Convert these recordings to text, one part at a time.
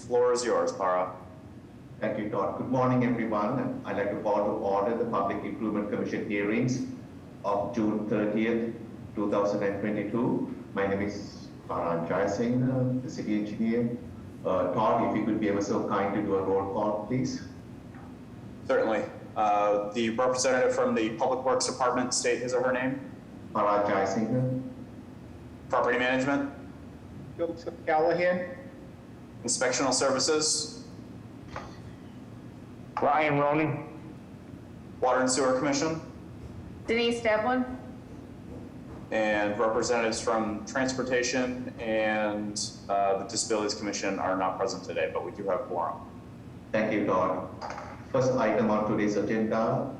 floor is yours, Para. Thank you, Todd. Good morning, everyone. I'd like to call to order the Public Improvement Commission hearings of June 30th, 2022. My name is Farhan Jayasinghe, the city engineer. Todd, if you could be ever so kind to do a roll call, please. Certainly. The representative from the Public Works Department, state his or her name. Farhan Jayasinghe. Property Management. Joseph Callahan. Inspectional Services. Ryan Ronan. Water and Sewer Commission. Denise Devlin. And representatives from Transportation and the Disabilities Commission are not present today, but we do have quorum. Thank you, Todd. First item on today's agenda,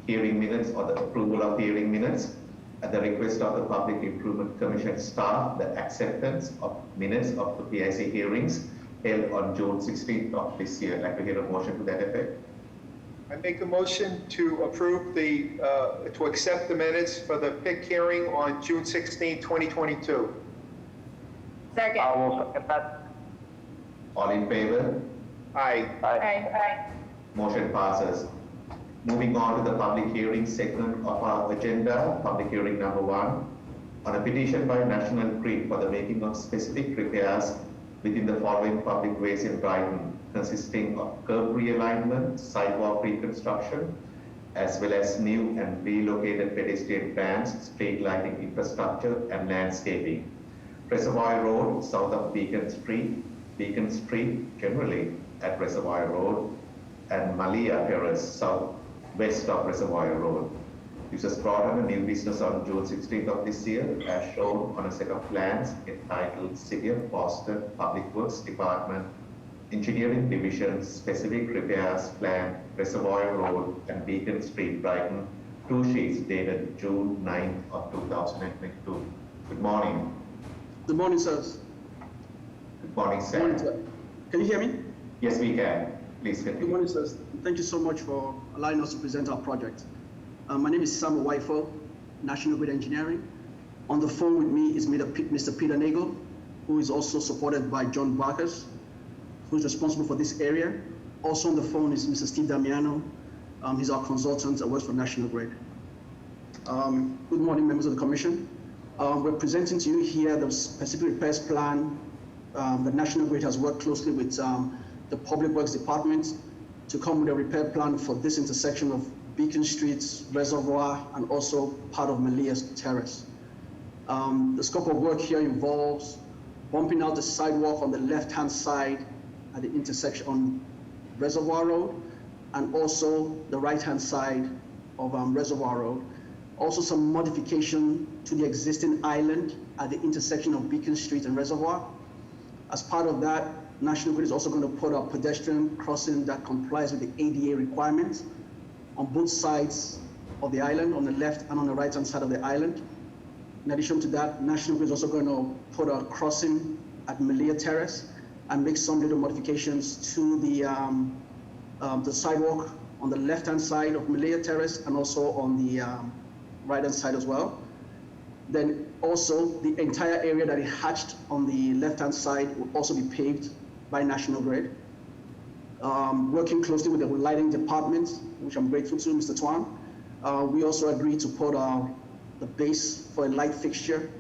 hearing minutes or the approval of hearing minutes. At the request of the Public Improvement Commission staff, the acceptance of minutes of the PIC hearings held on June 16th of this year. I'd like to hear a motion to that effect. I make a motion to approve to accept the minutes for the PIC hearing on June 16, 2022. Second. I will second that. All in favor? Aye. Aye. Motion passes. Moving on to the public hearing segment of our agenda, public hearing number 1, on a petition by National Grid for the making of specific repairs within the following public ways in Brighton, consisting of curb realignment, sidewalk reconstruction, as well as new and relocated pedestrian bands, street lighting infrastructure, and landscaping. Reservoir Road, south of Beacon Street generally at Reservoir Road, and Malia Terrace, southwest of Reservoir Road. This was brought on a new business on June 16th of this year, as shown on a set of plans entitled City of Boston Public Works Department Engineering Division Specific Repairs Plan, Reservoir Road and Beacon Street, Brighton, 2 sheets dated June 9th of 2022. Good morning. Good morning, sirs. Good morning, Good morning, sir. sir. Can you hear me? Yes, we can. Please continue. Good morning, sirs. Thank you so much for allowing us to present our project. My name is Samuel Waifo, National Grid Engineering. On the phone with me is Mr. Peter Nagel, who is also supported by John Barkers, who is responsible for this area. Also on the phone is Mr. Steve Damiano. He's our consultant that works for National Grid. Good morning, members of the Commission. We're presenting to you here the specific repairs plan. The National Grid has worked closely with the Public Works Department to come with a repair plan for this intersection of Beacon Street, Reservoir, and also part of Malia Terrace. The scope of work here involves bumping out the sidewalk on the left-hand side at the intersection on Reservoir Road, and also the right-hand side of Reservoir Road. Also some modification to the existing island at the intersection of Beacon Street and Reservoir. As part of that, National Grid is also going to put a pedestrian crossing that complies with the ADA requirements on both sides of the island, on the left and on the right-hand side of the island. In addition to that, National Grid is also going to put a crossing at Malia Terrace and make some little modifications to the sidewalk on the left-hand side of Malia Terrace and also on the right-hand side as well. Then also the entire area that is hatched on the left-hand side will also be paved by National Grid. Working closely with the lighting department, which I'm grateful to, Mr. Tuan. We also agreed to put the base for a light fixture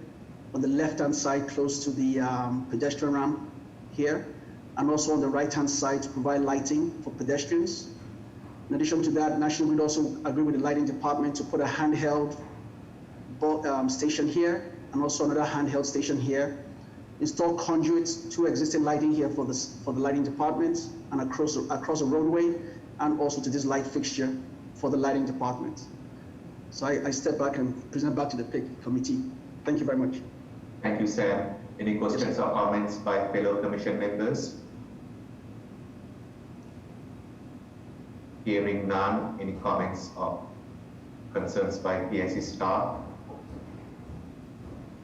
on the left-hand side close to the pedestrian ramp here, and also on the right-hand side to provide lighting for pedestrians. In addition to that, National Grid also agreed with the lighting department to put a handheld station here, and also another handheld station here. Install conduits to existing lighting here for the lighting department and across the roadway, and also to this light fixture for the lighting department. So I step back and present back to the PIC committee. Thank you very much. Thank you, Sam. Any questions or comments by fellow commission members? Hearing none, any comments or concerns by PIC staff?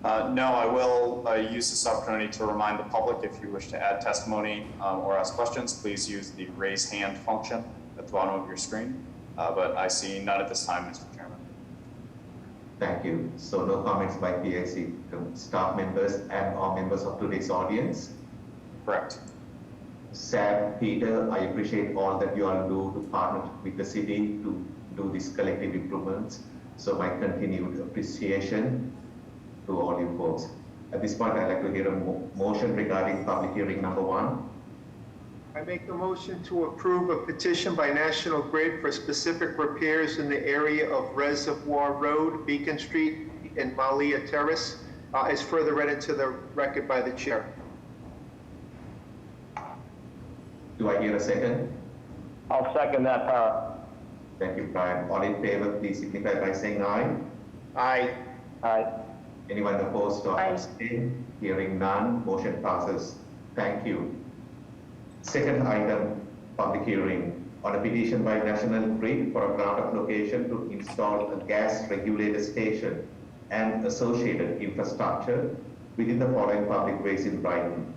No, I will use this opportunity to remind the public, if you wish to add testimony or ask questions, please use the raise hand function at the bottom of your screen. But I see none at this time, Mr. Chairman. Thank you. So no comments by PIC staff members and or members of today's audience? Correct. Sam, Peter, I appreciate all that you all do to partner with the city to do these collective improvements. So my continued appreciation to all you folks. At this point, I'd like to hear a motion regarding public hearing number 1. I make a motion to approve a petition by National Grid for specific repairs in the area of Reservoir Road, Beacon Street, and Malia Terrace, as further read into the record by the chair. Do I hear a second? I'll second that, Para. Thank you, Brian. All in favor, please signify by saying aye. Aye. Aye. Anyone opposed or Aye. abstain? Hearing none, motion passes. Thank you. Second item, public hearing on a petition by National Grid for a grant of location to install a gas regulator station and associated infrastructure within the following public ways in Brighton.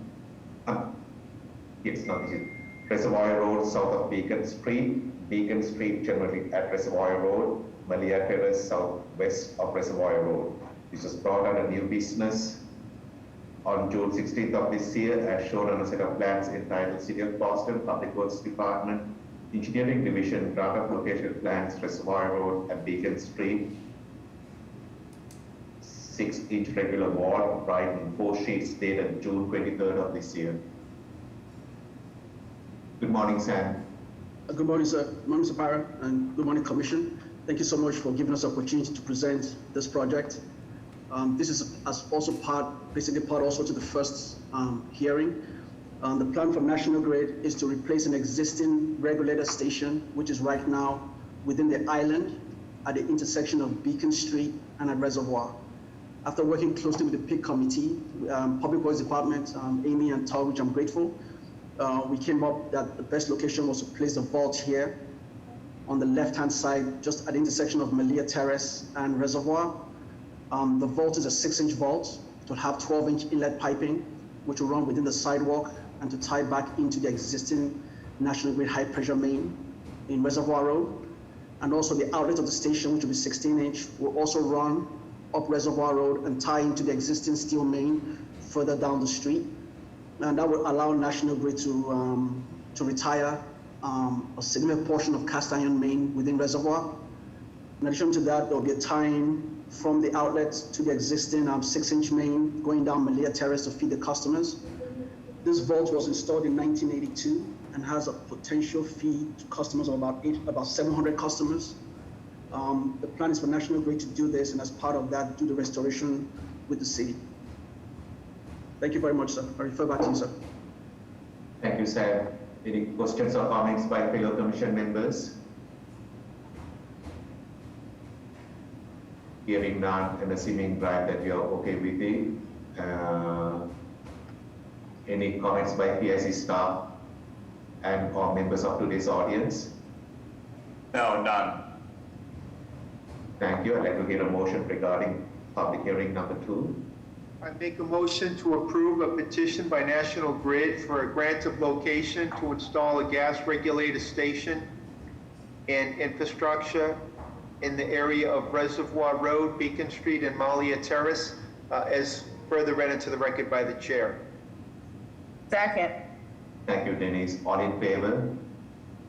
It's not easy. Reservoir Road south of Beacon Street generally at Reservoir Road, Malia Terrace southwest of Reservoir Road. This was brought under new business on June 16th of this year, as shown on a set of plans entitled City of Boston Public Works Department, Engineering Division, Grant of Location Plans, Reservoir Road and Beacon Street, 6-inch regular wall, Brighton, 4 sheets dated June 23rd of this year. Good morning, Sam. Good morning, sir. Good morning, Mr. Para, and good morning, Commission. Thank you so much for giving us the opportunity to present this project. This is also basically part also to the first hearing. The plan from National Grid is to replace an existing regulator station, which is right now within the island at the intersection of Beacon Street and at Reservoir. After working closely with the PIC committee, Public Works Department, Amy and Tal, which I'm grateful, we came up that the best location was to place the vault here on the left-hand side, just at the intersection of Malia Terrace and Reservoir. The vault is a 6-inch vault. It will have 12-inch inlet piping, which will run within the sidewalk and to tie back into the existing National Grid high-pressure main in Reservoir Road. And also the outlet of the station, which will be 16-inch, will also run up Reservoir Road and tie into the existing steel main further down the street. And that will allow National Grid to retire a significant portion of cast iron main within Reservoir. In addition to that, there will be a tying from the outlet to the existing 6-inch main going down Malia Terrace to feed the customers. This vault was installed in 1982 and has a potential feed to customers of about 700 customers. The plan is for National Grid to do this, and as part of that, do the restoration with the city. Thank you very much, sir. I refer back to you, sir. Thank you, Sam. Any questions or comments by fellow commission members? Hearing none and assuming, Brian, that you're okay with it. Any comments by PIC staff and or members of today's audience? No, none. Thank you. I'd like to hear a motion regarding public hearing number 2. I make a motion to approve a petition by National Grid for a grant of location to install a gas regulator station and infrastructure in the area of Reservoir Road, Beacon Street, and Malia Terrace, as further read into the record by the chair. Second. Thank you, Denise. All in favor?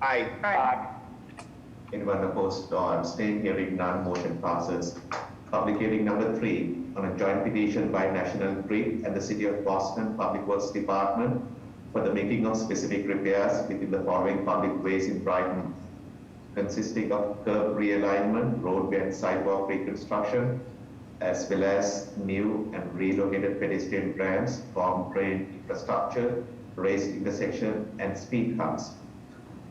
Aye. Aye. Anyone opposed or abstained? Hearing none, motion passes. Public hearing number 3 on a joint petition by National Grid and the City of Boston Public Works Department for the making of specific repairs within the following public ways in Brighton, consisting of curb realignment, roadway and sidewalk reconstruction, as well as new and relocated pedestrian ramps, storm drain infrastructure, raised intersection, and speed humps.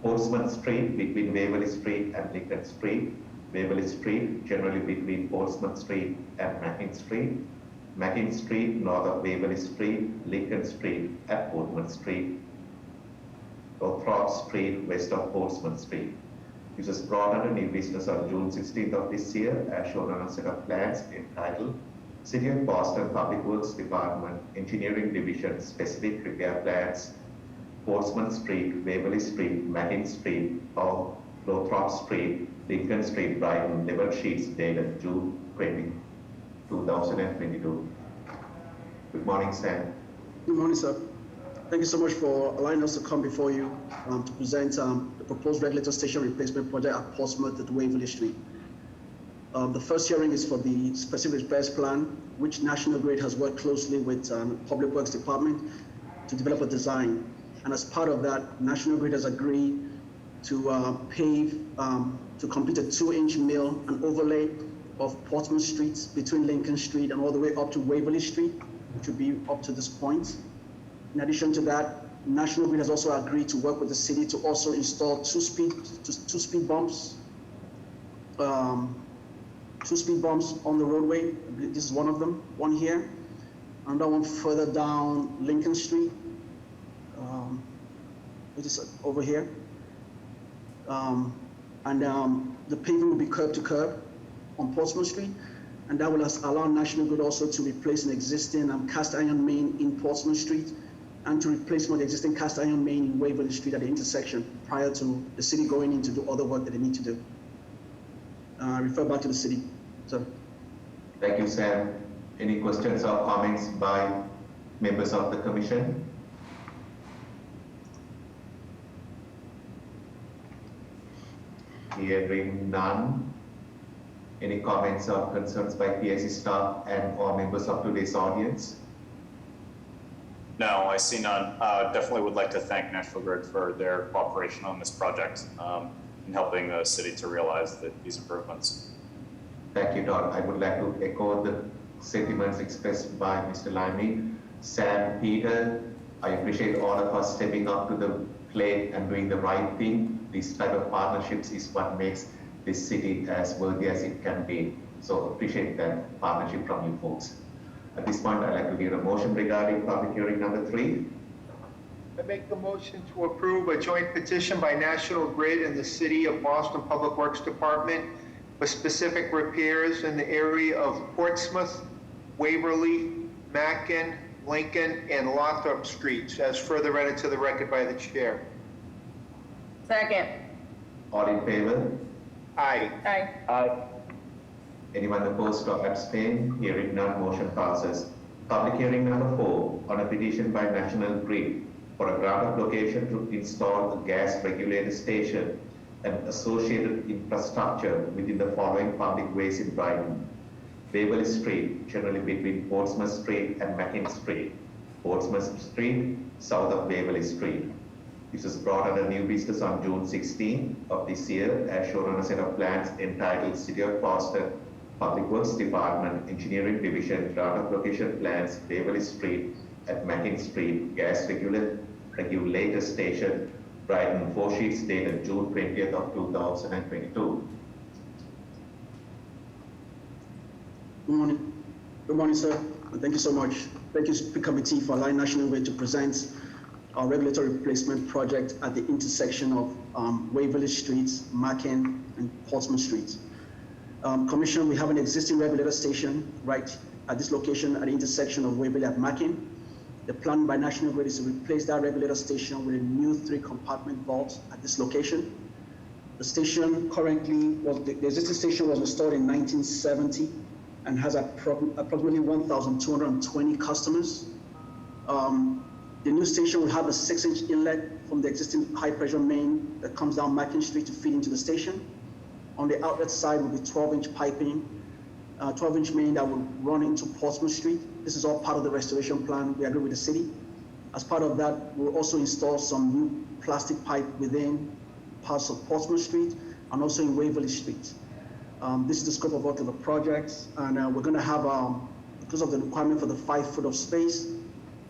Portsmouth Street between Waverly Street and Lincoln Street, Waverly Street generally between Portsmouth Street and Mackin Street, Mackin Street north of Waverly Street, Lincoln Street at Portsmouth Street, Lothrop Street west of Portsmouth Street. This was brought under new business on June 16th of this year, as shown on a set of plans entitled City of Boston Public Works Department Engineering Division Specific Repair Plans, Portsmouth Street, Waverly Street, Mackin Street, Lothrop Street, Lincoln Street, Brighton, level sheets dated June 20, 2022. Good morning, Sam. Good morning, sir. Thank you so much for allowing us to come before you to present the proposed regulator station replacement project at Portsmouth at Waverly Street. The first hearing is for the specific repairs plan, which National Grid has worked closely with Public Works Department to develop a design. And as part of that, National Grid has agreed to pave, to complete a 2-inch mill and overlay of Portsmouth Street between Lincoln Street and all the way up to Waverly Street, which will be up to this point. In addition to that, National Grid has also agreed to work with the city to also install two speed bumps, 2 speed bumps on the roadway. This is one of them, one here, another one further down Lincoln Street, which is over here. The paving will be curb to curb on Portsmouth Street, and that will allow National Grid also to replace an existing cast iron main in Portsmouth Street and to replace one of the existing cast iron main in Waverly Street at the intersection prior to the city going in to do other work that they need to do. Refer back to the city. So. Thank you, Sam. Any questions or comments by members of the commission? Hearing none. Any comments or concerns by PIC staff and or members of today's audience? No, I see none. Definitely would like to thank National Grid for their cooperation on this project in helping the city to realize these improvements. Thank you, Todd. I would like to echo the sentiments expressed by Mr. Limey. Sam, Peter, I appreciate all of us stepping up to the plate and doing the right thing. This type of partnerships is what makes this city as worthy as it can be. So appreciate that partnership from you folks. At this point, I'd like to give a motion regarding public hearing number 3. I make the motion to approve a joint petition by National Grid and the City of Boston Public Works Department for specific repairs in the area of Portsmouth, Waverly, Mackin, Lincoln, and Lothrop Streets, as further read into the record by the chair. Second. All in favor? Aye. Aye. Aye. Anyone opposed or abstain? Hearing none, motion passes. Public hearing number 4 on a petition by National Grid for a grant of location to install a gas regulator station and associated infrastructure within the following public ways in Brighton: Waverly Street, generally between Portsmouth Street and Mackin Street; Portsmouth Street, south of Waverly Street. This was brought under new business on June 16 of this year, as shown on a set of plans entitled City of Boston Public Works Department Engineering Division Grant of Location Plans, Waverly Street at Mackin Street, Gas Regulator Station, Brighton, 4 sheets dated June 20th of 2022. Good morning. Good morning, sir. Thank you so much. Thank you, Speaker Committee, for allowing National Grid to present our regulatory replacement project at the intersection of Waverly Streets, Mackin, and Portsmouth Streets. Commission, we have an existing regulator station right at this location at the intersection of Waverly and Mackin. The plan by National Grid is to replace that regulator station with a new 3-compartment vault at this location. The station currently, the existing station was installed in 1970 and has approximately 1,220 customers. The new station will have a 6-inch inlet from the existing high-pressure main that comes down Mackin Street to feed into the station. On the outlet side will be 12-inch piping, 12-inch main that will run into Portsmouth Street. This is all part of the restoration plan we agree with the city. As part of that, we'll also install some new plastic pipe within parts of Portsmouth Street and also in Waverly Street. This is the scope of work of the project, and we're going to have, because of the requirement for the 5 foot of space,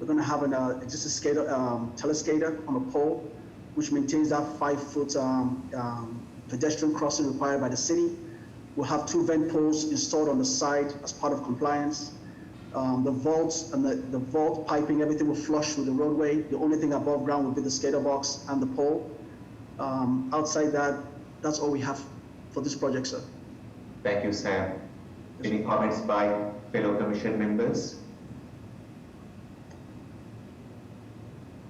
we're going to have an existing teleskater on a pole, which maintains that 5 foot pedestrian crossing required by the city. We'll have 2 vent poles installed on the side as part of compliance. The vaults and the vault piping, everything will flush through the roadway. The only thing above ground will be the skater box and the pole. Outside that, that's all we have for this project, sir. Thank you, Sam. Any comments by fellow commission members?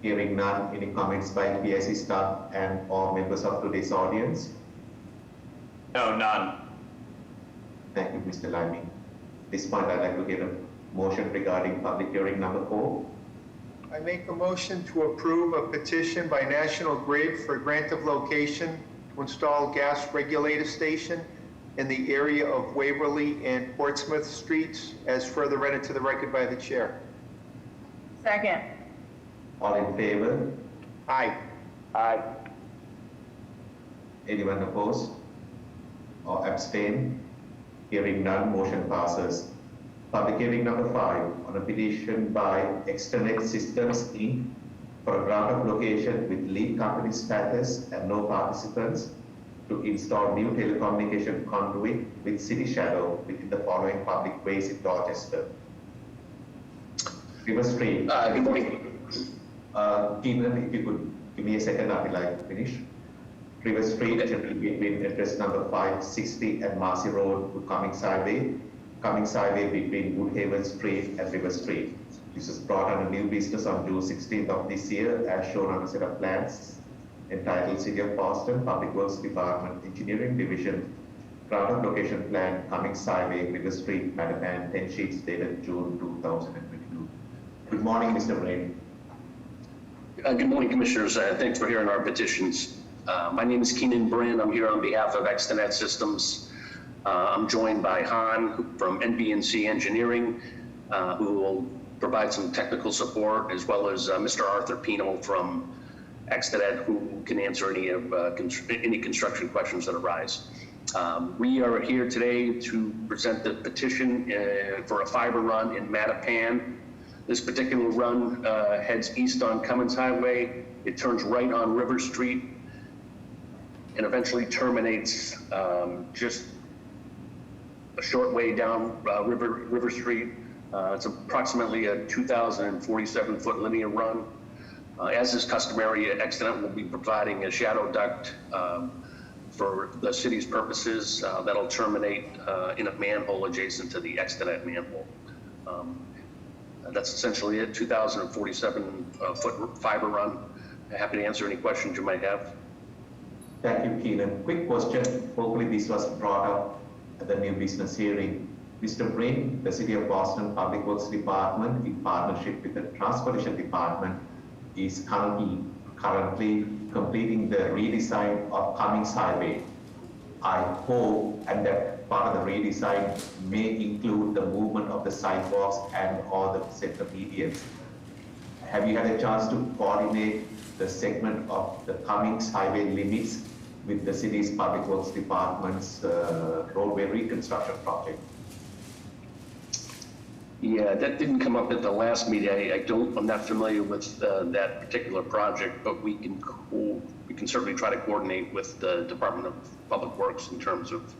Hearing none, any comments by PIC staff and or members of today's audience? No, none. Thank you, Mr. Limey. At this point, I'd like to get a motion regarding public hearing number 4. I make a motion to approve a petition by National Grid for a grant of location to install gas regulator station in the area of Waverly and Portsmouth Streets, as further read into the record by the chair. Second. All in favor? Aye. Aye. Anyone opposed or abstain? Hearing none, motion passes. Public hearing number 5 on a petition by Externet Systems Inc. for a grant of location with lead company status and no participants to install new telecommunication conduit with city shadow within the following public ways in Dorchester. River Street. Good morning. Keenan, if you could give me a second until I finish. River Street, between address number 560 and Marcy Road to Cummings Highway between Woodhaven Street and River Street. This was brought on a new business on June 16th of this year, as shown on a set of plans entitled City of Boston Public Works Department Engineering Division Grant of Location Plan, Cummings Highway, River Street, Mattapan, 10 sheets dated June 2022. Good morning, Mr. Brain. Good morning, Commissioners. Thanks for hearing our petitions. My name is Keenan Brand. I'm here on behalf of Externet Systems. I'm joined by Han from NBNC Engineering, who will provide some technical support, as well as Mr. Arthur Pino from Externet, who can answer any construction questions that arise. We are here today to present the petition for a fiber run in Mattapan. This particular run heads east on Cummins Highway. It turns right on River Street and eventually terminates just a short way down River Street. It's approximately a 2,047-foot linear run. As is customary, Externet will be providing a shadow duct for the city's purposes that'll terminate in a manhole adjacent to the Externet manhole. That's essentially it, 2,047-foot fiber run. Happy to answer any questions you might have. Thank you, Keenan. Quick question. Hopefully this was brought up at the new business hearing. Mr. Brain, the City of Boston Public Works Department, in partnership with the Transportation Department, is currently completing the redesign of Cummings Highway. I hope, and that part of the redesign may include the movement of the sidewalks and all the center medians. Have you had a chance to coordinate the segment of the Cummings Highway limits with the city's Public Works Department's roadway reconstruction project? Yeah, that didn't come up at the last meeting. I'm not familiar with that particular project, but we can certainly try to coordinate with the Department of Public Works in terms of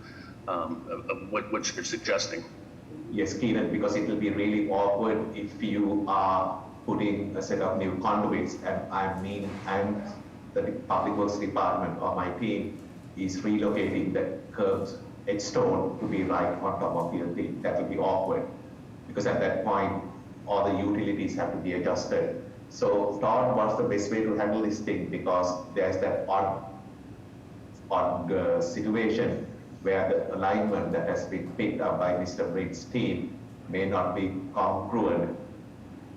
what you're suggesting. Yes, Keenan, because it will be really awkward if you are putting a set of new conduits, and I'm the Public Works Department or my team is relocating the curbs, edge stone to be right on top of your thing. That will be awkward, because at that point, all the utilities have to be adjusted. So thought what's the best way to handle this thing, because there's that odd situation where the alignment that has been picked up by Mr. Britt's team may not be congruent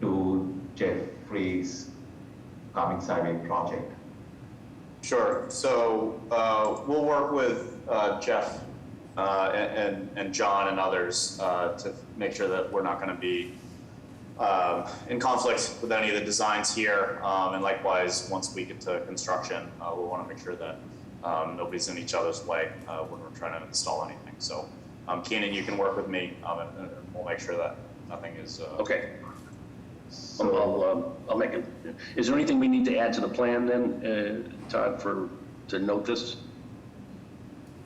to Jeffrey's Cummings Highway project. Sure. So we'll work with Jeff and John and others to make sure that we're not going to be in conflict with any of the designs here. And likewise, once we get to construction, we'll want to make sure that nobody's in each other's way when we're trying to install anything. So Keenan, you can work with me and we'll make sure that nothing is... Okay. So I'll make it. Is there anything we need to add to the plan then, Todd, to note this?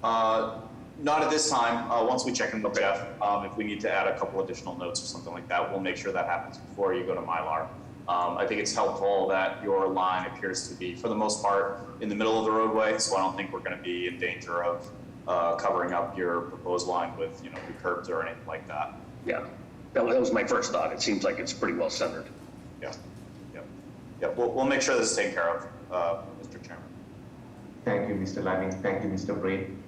Not at this time. Once we check in with Jeff, if we need to add a couple additional notes or something like that, we'll make sure that happens before you go to Mylar. I think it's helpful that your line appears to be, for the most part, in the middle of the roadway, so I don't think we're going to be in danger of covering up your proposed line with, new curbs or anything like that. Yeah, that was my first thought. It seems like it's pretty well centered. Yeah. We'll make sure this is taken care of, Mr. Chairman. thank you, Mr. Lanning. Thank you, Mr. Brain.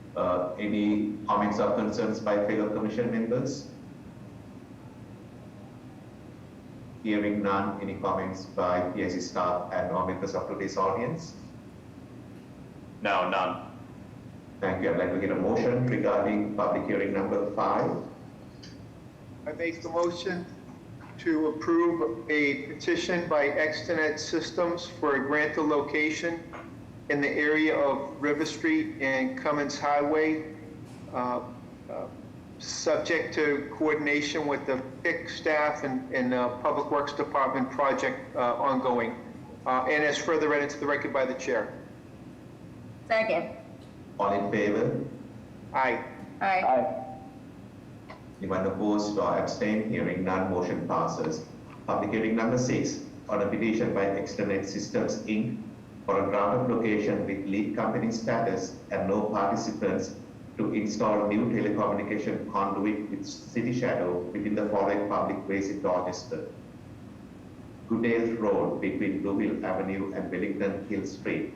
Any comments or concerns by fellow commission members? Hearing none, any comments by PIC staff and or members of today's audience? No, none. Thank you. I'd like to get a motion regarding public hearing number 5. I make the motion to approve a petition by Extenet Systems for a grant of location in the area of River Street and Cummins Highway, subject to coordination with the PIC staff and Public Works Department project ongoing, and as further read into the record by the chair. Second. All in favor? Aye. Aye. Aye. Anyone opposed or abstained? Hearing none, motion passes. Public hearing number 6 on a petition by Extenet Systems Inc. for a grant of location with lead company status and no participants to install new telecommunication conduit with city shadow within the following public ways in Dorchester: Goodale Road between Blue Hill Avenue and Wellington Hill Street,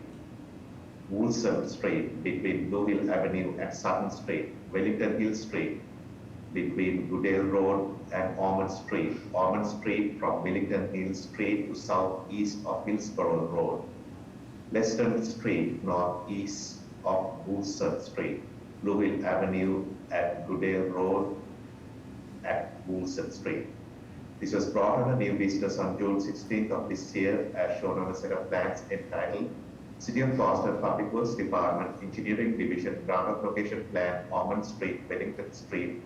Woolson Street between Blue Hill Avenue and Sutton Street, Wellington Hill Street between Goodale Road and Ormond Street from Wellington Hill Street to southeast of Hillsborough Road, Leston Street northeast of Woolson Street, Blue Hill Avenue at Goodale Road at Woolson Street. This was brought on a new business on June 16th of this year, as shown on a set of plans entitled City of Boston Public Works Department Engineering Division Grant of Location Plan, Ormond Street, Wellington Street,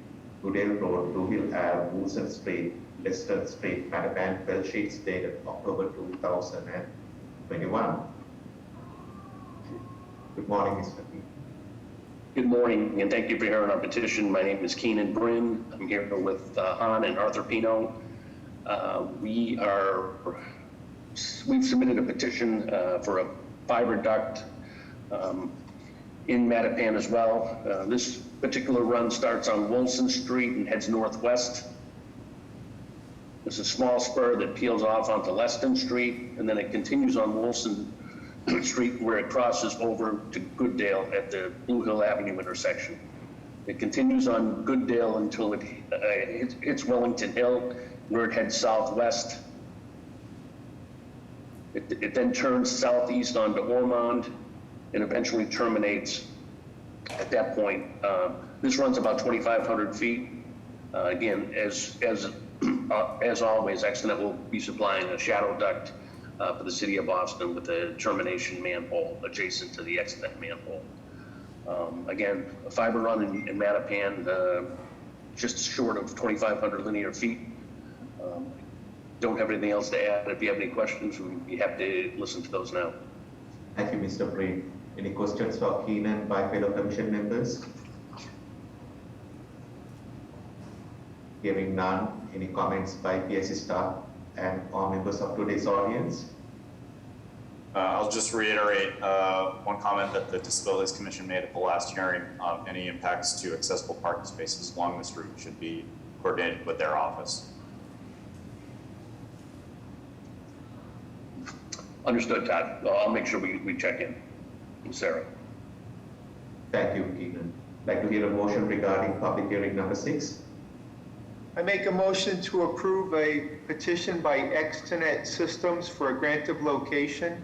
Goodale Road, Blue Hill Ave, Woolson Street, Leston Street, Mattapan, Bell sheets dated October 2021. Good morning, Mr. Key. Good morning, and thank you for hearing our petition. My name is Keenan Bryn. I'm here with Han and Arthur Pino. We've submitted a petition for a fiber duct in Mattapan as well. This particular run starts on Wilson Street and heads northwest. There's a small spur that peels off onto Leston Street, and then it continues on Wilson Street where it crosses over to Gooddale at the Blue Hill Avenue intersection. It continues on Gooddale until it hits Wellington Hill, where it heads southwest. It then turns southeast onto Ormond and eventually terminates at that point. This runs about 2,500 feet. Again, as always, Extenet will be supplying a shadow duct for the city of Boston with a termination manhole adjacent to the Extenet manhole. Again, a fiber run in Mattapan, just short of 2,500 linear feet. Don't have anything else to add. If you have any questions, we'd be happy to listen to those now. Thank you, Mr. Breen. Any questions for Keenan by fellow commission members? Hearing none, any comments by PIC staff and or members of today's audience? I'll just reiterate one comment that the Disabilities Commission made at the last hearing. Any impacts to accessible parking spaces along this route should be coordinated with their office. Understood, Todd. Well, I'll make sure we check in. Sarah. Thank you, Keenan. Like to hear a motion regarding public hearing number 6. I make a motion to approve a petition by Extenet Systems for a grant of location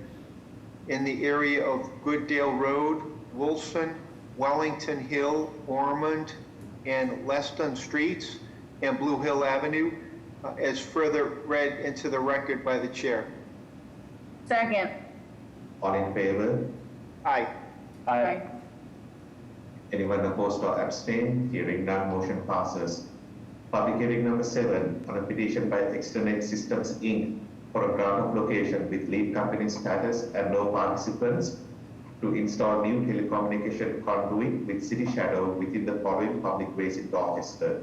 in the area of Gooddale Road, Wilson, Wellington Hill, Ormond, and Leston Streets, and Blue Hill Avenue, as further read into the record by the chair. Second. All in favor? Aye. Aye. Anyone opposed or abstain? Hearing none, motion passes. Public hearing number 7 on a petition by Extenet Systems Inc. for a grant of location with lead company status and no participants to install new telecommunication conduit with city shadow within the following public ways in Dorchester: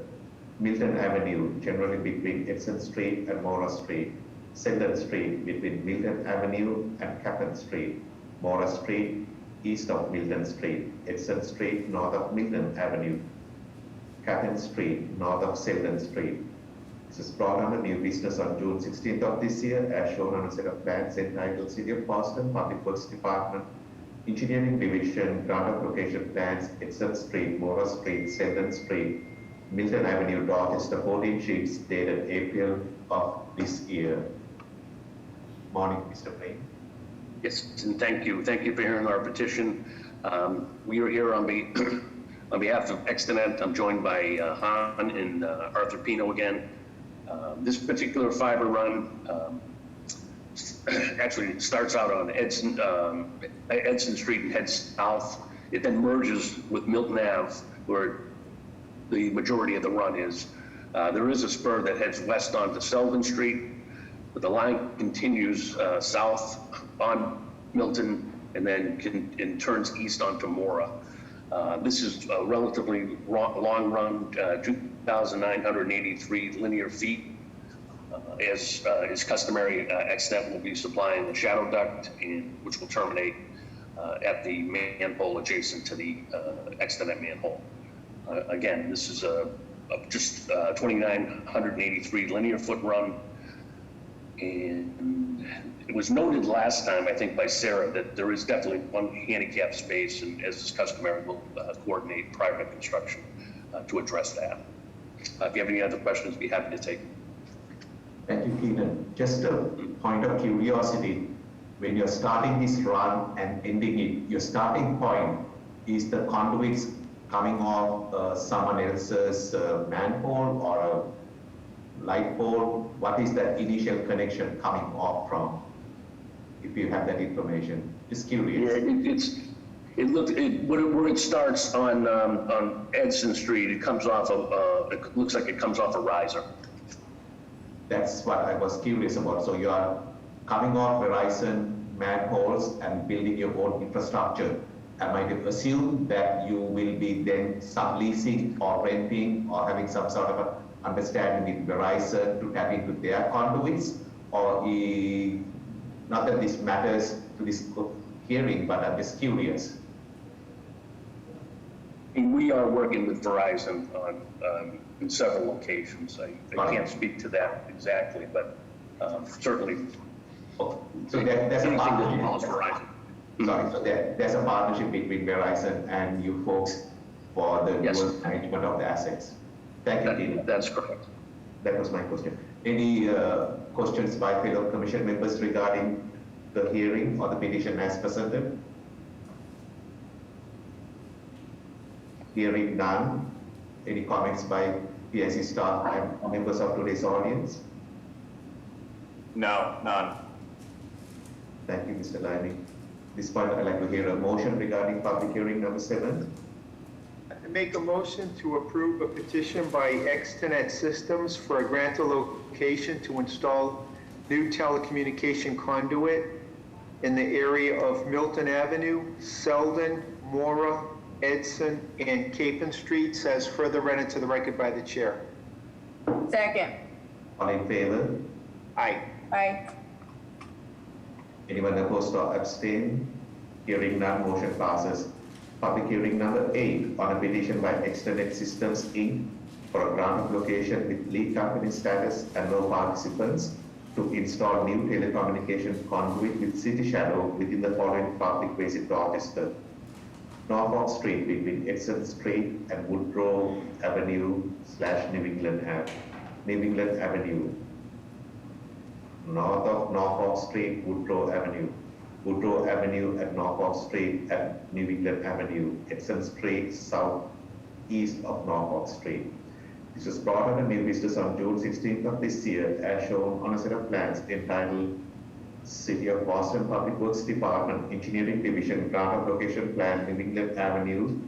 Milton Avenue, generally between Edson Street and Mora Street; Selden Street between Milton Avenue and Capon Street; Mora Street east of Milton Street; Edson Street north of Milton Avenue; Capon Street north of Selden Street. This is brought under new business on June 16th of this year, as shown on a set of plans entitled City of Boston Public Works Department Engineering Division Grant of Location Plans, Edson Street, Mora Street, Selden Street, Milton Avenue, Dorchester, 14 sheets dated April of this year. Morning, Mr. Brain. Yes, and thank you. Thank you for hearing our petition. We are here on behalf of Extenet. I'm joined by Han and Arthur Pino again. This particular fiber run actually starts out on Edson Street and heads south. It then merges with Milton Ave, where the majority of the run is. There is a spur that heads west onto Selvin Street, but the line continues south on Milton and then turns east onto Mora. This is a relatively long run, 2,983 linear feet. As is customary, Extenet will be supplying the shadow duct, which will terminate at the manhole adjacent to the Extenet manhole. Again, this is just 2,983 linear foot run. And it was noted last time, I think by Sarah, that there is definitely one handicap space, and as is customary, we'll coordinate private construction to address that. If you have any other questions, be happy to take them. Thank you, Keenan. Just a point of curiosity, when you're starting this run and ending it, your starting point is the conduits coming off someone else's manhole or a light pole? What is that initial connection coming off from? If you have that information, just curious. Yeah, where it starts on Edson Street. It comes off of. It looks like it comes off a riser. That's what I was curious about. So you are coming off Verizon manholes and building your own infrastructure. Am I to assume that you will be then subleasing or renting or having some sort of a understanding with Verizon to tap into their conduits? Or not that this matters to this hearing, but I'm just curious. We are working with Verizon on in several locations. I can't speak to that exactly, but certainly. So there's a partnership. Verizon. Sorry, so there's a partnership between Verizon and you folks for the dual management of the assets. Thank you, Tina. That's correct. That was my question. Any questions by fellow commission members regarding the hearing or the petition as presented? Hearing none. Any comments by PIC staff and members of today's audience? No, none. Thank you, Mr. Limey. At this point, I'd like to hear a motion regarding public hearing number 7. I make a motion to approve a petition by Extenet Systems for a grant of location to install new telecommunication conduit in the area of Milton Avenue, Selden, Mora, Edson, and Capon Streets, as further read into the record by the chair. Second. All in favor? Aye. Aye. Anyone opposed or abstain? Hearing none, motion passes. Public hearing number 8 on a petition by Extenet Systems Inc. for a grant of location with lead company status and no participants to install new telecommunication conduit with city shadow within the following public ways in Rochester: Norfolk Street between Edson Street and Woodrow Avenue / New England Avenue. North of Norfolk Street, Woodrow Avenue at Norfolk Street at New England Avenue, Edson Street, southeast of Norfolk Street. This was brought under new business on June 16th of this year, as shown on a set of plans entitled City of Boston Public Works Department, Engineering Division, Grant of Location Plan, New England Avenue,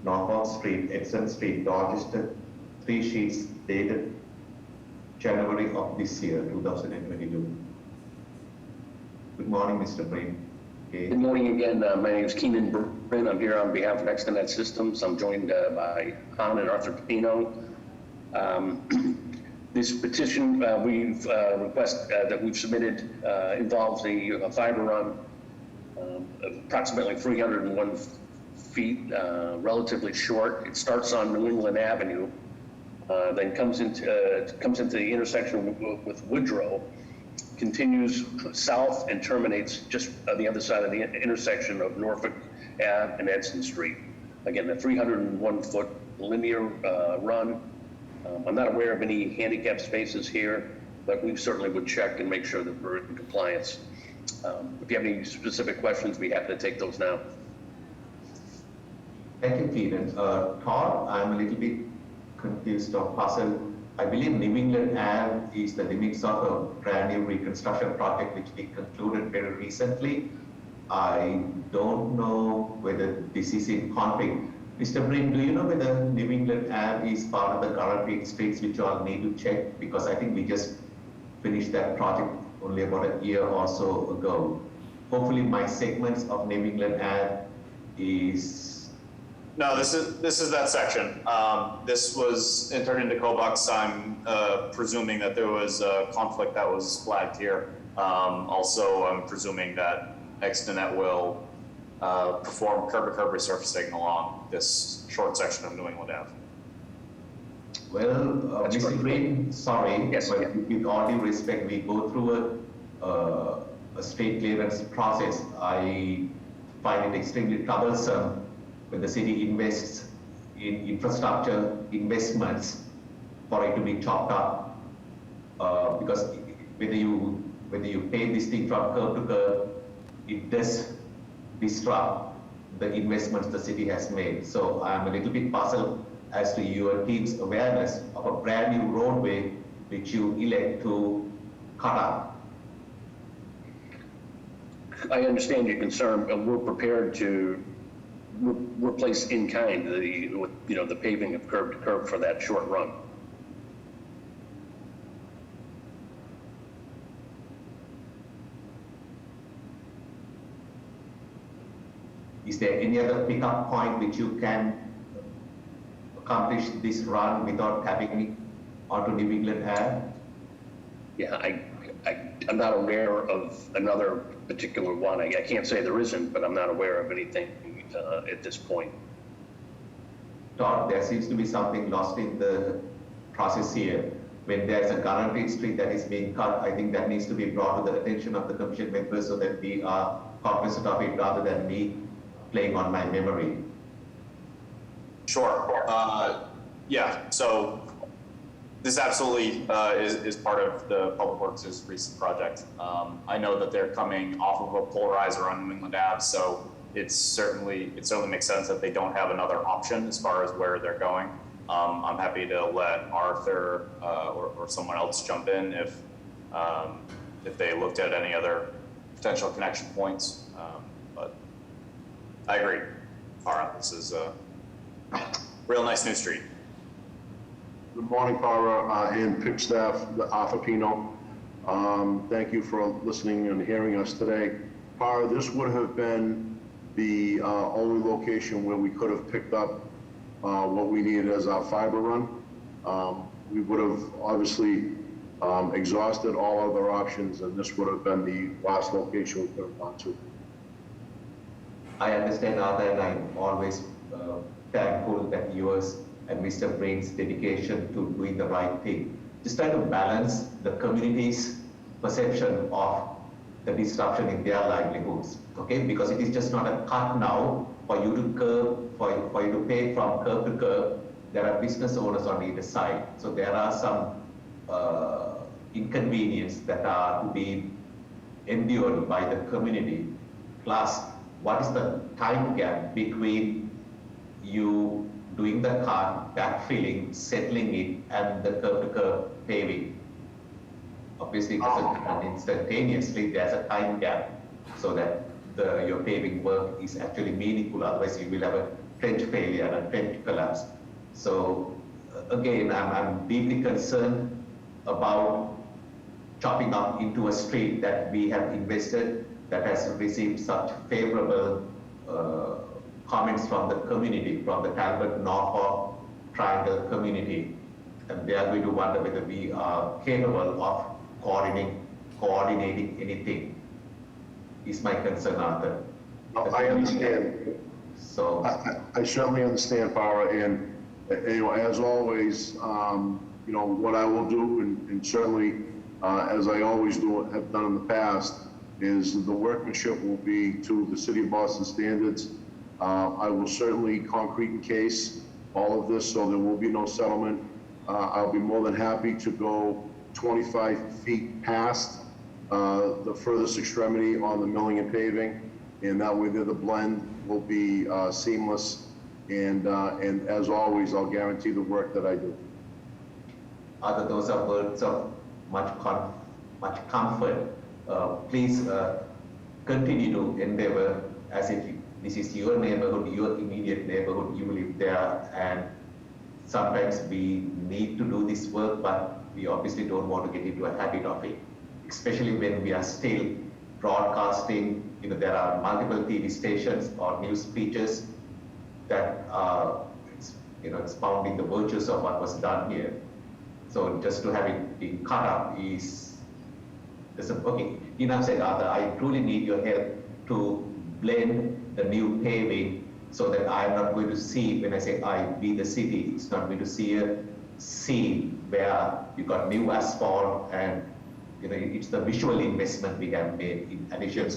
Norfolk Street, Edson Street, Dorchester, 3 sheets dated January of this year, 2022. Good morning, Mr. Brain. Okay. Good morning again. My name is Keenan Brin. I'm here on behalf of Extenet Systems. I'm joined by Han and Arthur Pino. This petition that we've submitted involves a fiber run approximately 301 feet, relatively short. It starts on New England Avenue, then comes into the intersection with Woodrow, continues south and terminates just on the other side of the intersection of Norfolk Ave and Edson Street. Again, the 301-foot linear run. I'm not aware of any handicap spaces here. but we certainly would check and make sure that we're in compliance. If you have any specific questions, we have to take those now. Thank you, Keenan. Todd, I'm a little bit confused or puzzled. I believe New England Ave is the limits of a brand new reconstruction project which we concluded very recently. I don't know whether this is in conflict. Mr. Brin, do you know whether New England Ave is part of the current streets which you all need to check? Because I think we just finished that project only about a year or so ago. Hopefully my segments of New England Ave is... No, this is that section. This was entered into COBUX. I'm presuming that there was a conflict that was flagged here. Also, I'm presuming that Extenet will perform curb-to-curb resurfacing along this short section of New England Ave. Well, Mr. Green, sorry, Yes, but yeah. with all due respect, we go through a state clearance process. I find it extremely troublesome when the city invests in infrastructure investments for it to be chopped up. Because whether you pay this thing from curb to curb, it does disrupt the investments the city has made. So I'm a little bit puzzled as to your team's awareness of a brand new roadway which you elect to cut up. I understand your concern, and we're prepared to replace in kind the paving of curb to curb for that short run. Is there any other pickup point which you can accomplish this run without tapping it onto New England Ave? Yeah, I'm not aware of another particular one. I can't say there isn't, but I'm not aware of anything at this point. Todd, there seems to be something lost in the process here. When there's a guaranteed street that is being cut, I think that needs to be brought to the attention of the commission members so that we are cognizant of it rather than me playing on my memory. Sure. Yeah, so this absolutely is part of the Public Works' recent project. I know that they're coming off of a polarizer on New England Ave, so it certainly makes sense that they don't have another option as far as where they're going. I'm happy to let Arthur or someone else jump in if they looked at any other potential connection points. But I agree, Farah, this is a real nice new street. Good morning, Farah, and PIP staff, Arthur Pino. Thank you for listening and hearing us today. Farah, this would have been the only location where we could have picked up what we needed as our fiber run. We would have obviously exhausted all other options, and this would have been the last location we could have gone to. I understand, Arthur, and I'm always thankful that yours and Mr. Brain's dedication to doing the right thing. Just try to balance the community's perception of the disruption in their livelihoods, okay? Because it is just not a cut now for you to pay from curb to curb. There are business owners on either side. So there are some inconvenience that are to be endured by the community. Plus, what is the time gap between you doing the cut, backfilling, settling it, and the curb-to-curb paving? Obviously, it doesn't happen instantaneously. There's a time gap so that your paving work is actually meaningful. Otherwise, you will have a trench failure and a trench collapse. So again, I'm deeply concerned about chopping up into a street that we have invested, that has received such favorable comments from the community, from the Talbot-Norfolk Triangle community. And they are going to wonder whether we are capable of coordinating anything. Is my concern, Arthur. I understand. So I certainly understand, Farah, and as always, what I will do, and certainly as I always have done in the past, is the workmanship will be to the City of Boston standards. I will certainly concrete encase all of this so there will be no settlement. I'll be more than happy to go 25 feet past the furthest extremity on the milling and paving, and that way the blend will be seamless. And as always, I'll guarantee the work that I do. Those are words of much comfort. Please continue to endeavor as if this is your neighborhood, your immediate neighborhood, you live there, and sometimes we need to do this work, but we obviously don't want to get into a habit of it, especially when we are still broadcasting. There are multiple TV stations or news features that are expounding the virtues of what was done here. So just to have it be cut up is okay. Enough said, Arthur. I truly need your help to blend the new paving so that I'm not going to see, when I say I, we the city, it's not going to see a scene where you got new asphalt and it's the visual investment we have made in addition.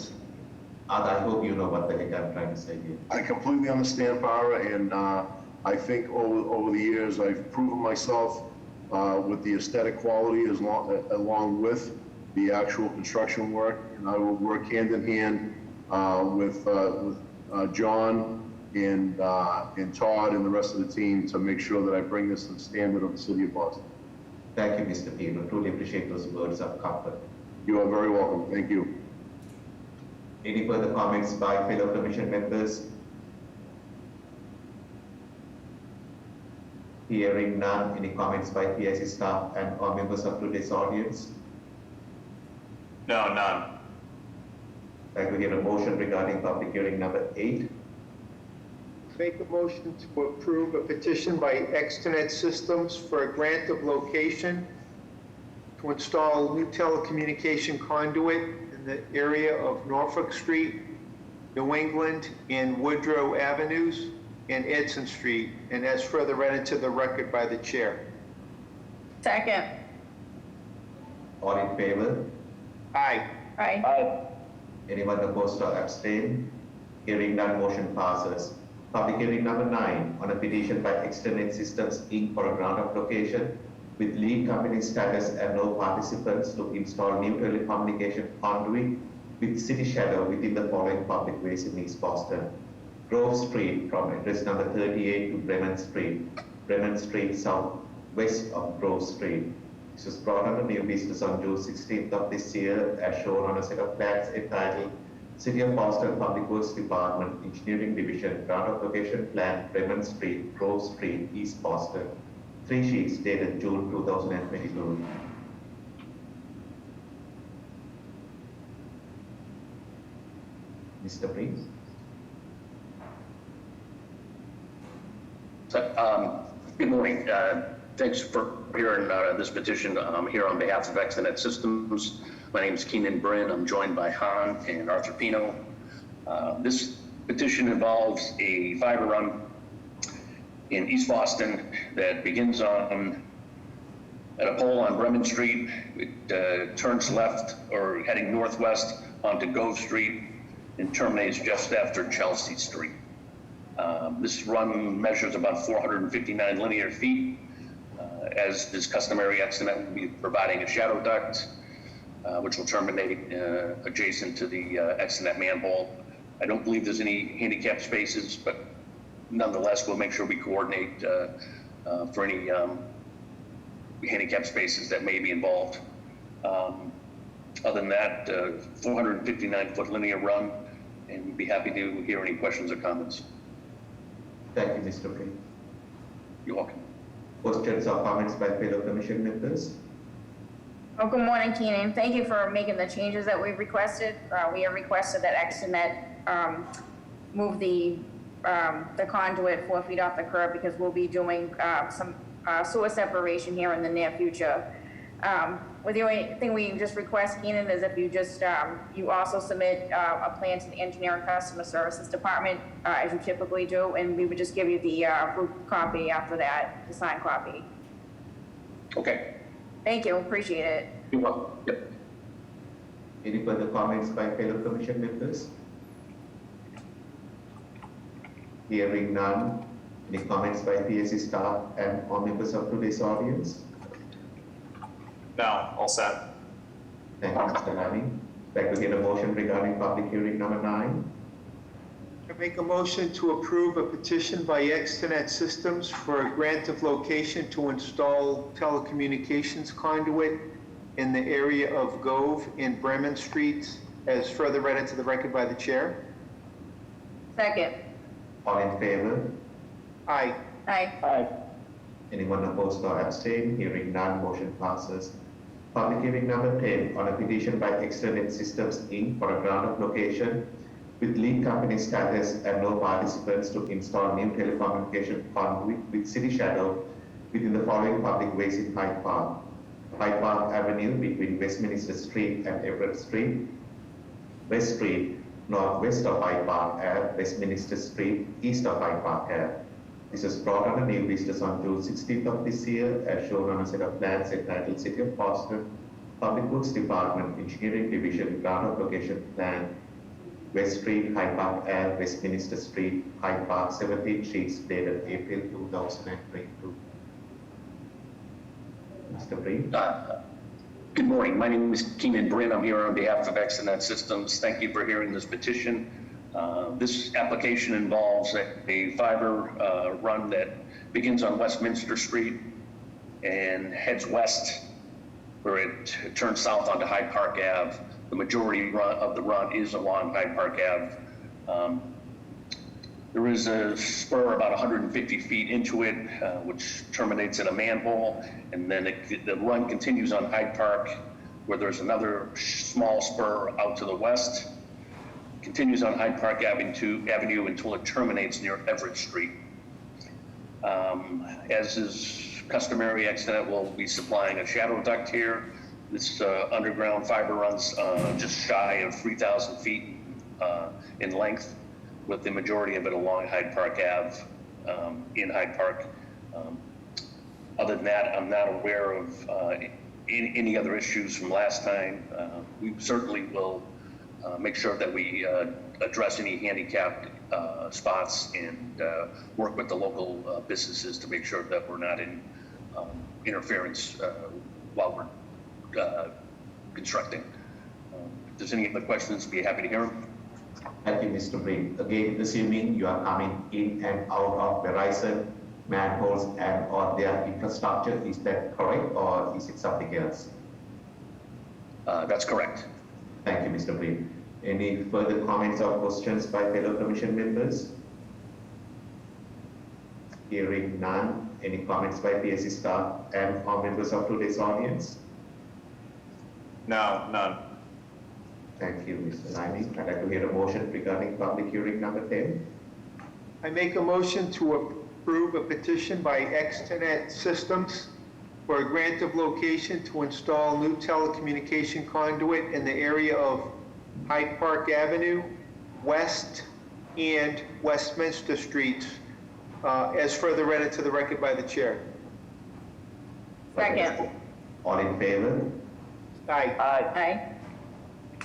Arthur, I hope you know what the heck I'm trying to say here. I completely understand, Para, and I think over the years I've proven myself with the aesthetic quality along with the actual construction work, and I will work hand in hand with John and Todd and the rest of the team to make sure that I bring this to the standard of the city of Boston. Thank you, Mr. Pino. Truly appreciate those words of comfort. You are very welcome. Thank you. Any further comments by fellow commission members? Hearing none, any comments by PIC staff and or members of today's audience? No, none. I could hear a motion regarding public hearing number 8. Make a motion to approve a petition by Extenet Systems for a grant of location to install new telecommunication conduit in the area of Norfolk Street, New England, and Woodrow Avenues, and Edson Street, and as further read into the record by the chair. Second. All in favor? Aye. Aye. Aye. Anyone opposed or abstain? Hearing none, motion passes. Public hearing number 9 on a petition by Extenet Systems Inc. for a grant of location with lead company status and no participants to install new telecommunication conduit with city shadow within the following public ways in East Boston. Grove Street from address number 38 to Bremen Street southwest of Grove Street. This was brought under new business on June 16th of this year as shown on a set of plans entitled City of Boston Public Works Department Engineering Division Grant of Location Plan Bremen Street, Grove Street, East Boston. 3 sheets dated June 2022. Mr. Prince? Good morning. Thanks for hearing this petition. I'm here on behalf of Extenet Systems. My name is Keenan Brin. I'm joined by Han and Arthur Pino. This petition involves a fiber run in East Boston that begins at a pole on Bremen Street. It turns left or heading northwest onto Grove Street and terminates just after Chelsea Street. This run measures about 459 linear feet. As is customary, Extenet will be providing a shadow duct, which will terminate adjacent to the Extenet manhole. I don't believe there's any handicap spaces, but nonetheless, we'll make sure we coordinate for any handicap spaces that may be involved. Other than that, 459-foot linear run, and we'd be happy to hear any questions or comments. Thank you, Mr. Prince. You're welcome. Questions or comments by fellow commission members? Oh, good morning, Keenan. Thank you for making the changes that we've requested. We have requested that Extenet move the conduit 4 feet off the curb because we'll be doing some sewer separation here in the near future. Well, the only thing we just request, Keenan, is if you just, you also submit a plan to the Engineering Customer Services Department, as you typically do, and we would just give you the approved copy after that, the signed copy. Okay. Thank you, appreciate it. You're welcome. Yep. Any further comments by fellow commission members? Hearing none. Any comments by PSC staff and or members of today's audience? No, all set. Thank you, Mr. Lally. Like to hear a motion regarding public hearing number 9. I make a motion to approve a petition by Extenet Systems for a grant of location to install telecommunications conduit in the area of Gove and Bremen Streets, as further read into the record by the chair. Second. All in favor? Aye. Aye. Aye. Anyone opposed or abstain? Hearing none, motion passes. Public hearing number 10 on a petition by Extenet Systems Inc. for a grant of location with lead company status and no participants to install new telecommunication conduit with City Shadow within the following public ways in Hyde Park. Hyde Park Avenue between Westminster Street and Everett Street, West Street, northwest of Hyde Park Ave, Westminster Street, east of Hyde Park Ave. This was brought under new business on June 16th of this year, as shown on a set of plans entitled City of Boston, Public Works Department, Engineering Division, Grant of Location Plan, West Street, Hyde Park Ave, Westminster Street, Hyde Park, 17 Streets, dated April 2022. Mr. Breen? Good morning. My name is Keenan Brin. I'm here on behalf of Extenet Systems. Thank you for hearing this petition. This application involves a fiber run that begins on Westminster Street and heads west, where it turns south onto Hyde Park Ave. The majority of the run is along Hyde Park Ave. There is a spur about 150 feet into it, which terminates in a manhole, and then the run continues on Hyde Park, where there's another small spur out to the west, continues on Hyde Park Avenue until it terminates near Everett Street. As is customary, Extenet will be supplying a shadow duct here. This underground fiber runs just shy of 3,000 feet in length, with the majority of it along Hyde Park Ave in Hyde Park. Other than that, I'm not aware of any other issues from last time. We certainly will make sure that we address any handicapped spots and work with the local businesses to make sure that we're not in interference while we're constructing. If there's any other questions, I'd be happy to hear them. Thank you, Mr. Breen. Again, assuming you are coming in and out of Verizon manholes and or their infrastructure, is that correct, or is it something else? That's correct. Thank you, Mr. Breen. Any further comments or questions by fellow commission members? Hearing none. Any comments by PSC staff and or members of today's audience? No, none. Thank you, Mr. Naini. I'd like to hear a motion regarding public hearing number 10. I make a motion to approve a petition by Extenet Systems for a grant of location to install new telecommunication conduit in the area of Hyde Park Avenue, West and Westminster Streets, as further read into the record by the chair. Second. All in favor? Aye. Aye. Aye.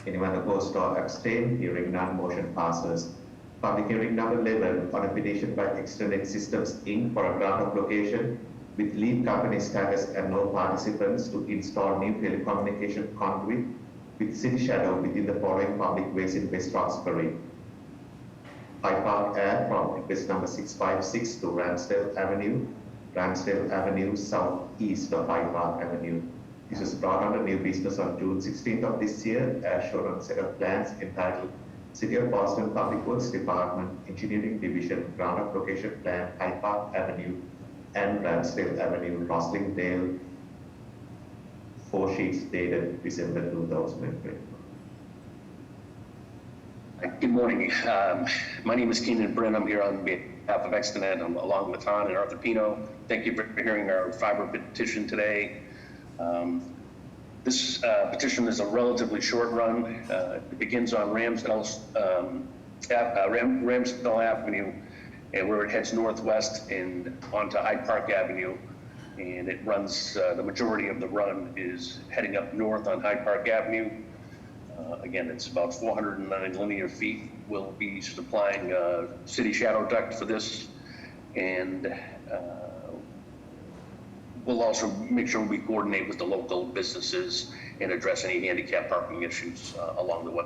Anyone opposed or abstain? Hearing none, motion passes. Public hearing number 11 on a petition by Extenet Systems Inc. for a grant of location with lead company status and no participants to install new telecommunication conduit with City Shadow within the following public ways in West Roxbury. Hyde Park Ave from request number 656 to Ramsdale Avenue southeast of Hyde Park Avenue. This was brought under new business on June 16th of this year, as shown on a set of plans entitled City of Boston Public Works Department, Engineering Division, Grant of Location Plan, Hyde Park Avenue, and Ramsdale Avenue, Roslindale, 4 sheets dated December 2003. Good morning. My name is Keenan Brin. I'm here on behalf of Extenet, along with Han and Arthur Pino. Thank you for hearing our fiber petition today. This petition is a relatively short run. It begins on Ramsdale Avenue, and where it heads northwest and onto Hyde Park Avenue, and it runs. The majority of the run is heading up north on Hyde Park Avenue. Again, it's about 409 linear feet. We'll be supplying City Shadow duct for this, and we'll also make sure we coordinate with the local businesses and address any handicap parking issues along the way.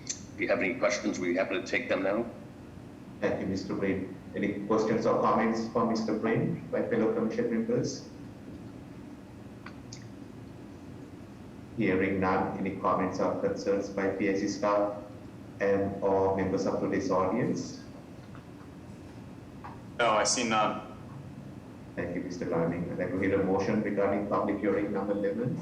If you have any questions, we're happy to take them now. Thank you, Mr. Brain. Any questions or comments for Mr. Brain by fellow commission members? Hearing none, any comments or concerns by PIC staff and or members of today's audience? No, I see none. Thank you, Mr. Garning. I'd like to hear a motion regarding public hearing number 11.